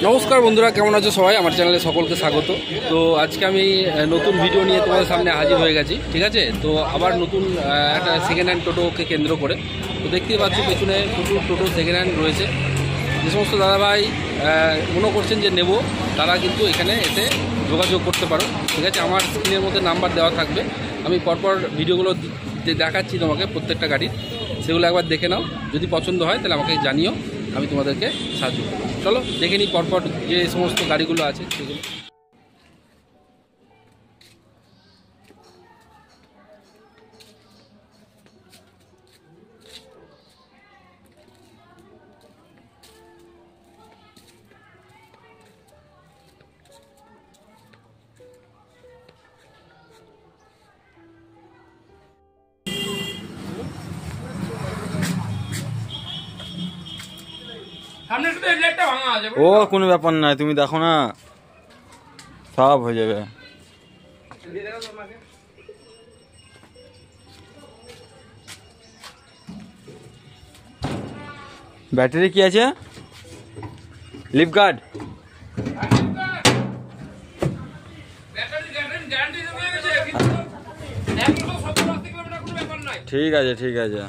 নমস্কার বন্ধুরা, কেমন আছো সবাই? আমার চ্যানেলে সকলকে স্বাগত। তো আজকে আমি নতুন ভিডিও নিয়ে তোমাদের সামনে হাজির হয়ে গেছি, ঠিক আছে? তো আবার নতুন একটা সেকেন্ড হ্যান্ড টোটোকে কেন্দ্র করে। তো দেখতেই পাচ্ছি পেছনে প্রচুর টোটো সেকেন্ড হ্যান্ড রয়েছে। যে সমস্ত দাদাভাই মনে করছেন যে নেব, তারা কিন্তু এখানে এসে যোগাযোগ করতে পারো, ঠিক আছে? আমার স্ক্রিনের মধ্যে নাম্বার দেওয়া থাকবে। আমি পরপর ভিডিওগুলো দেখাচ্ছি তোমাকে, প্রত্যেকটা গাড়ির, সেগুলো একবার দেখে নাও। যদি পছন্দ হয় তাহলে আমাকে জানিও, আমি তোমাদেরকে সাহায্য করব। চলো দেখে নিই পরপর যে সমস্ত গাড়িগুলো আছে সেগুলো। ও কোনো ব্যাপার নাই, তুমি দেখো না, সব হয়ে যাবে। ব্যাটারি কি আছে? Lip guard. ঠিক আছে ঠিক আছে।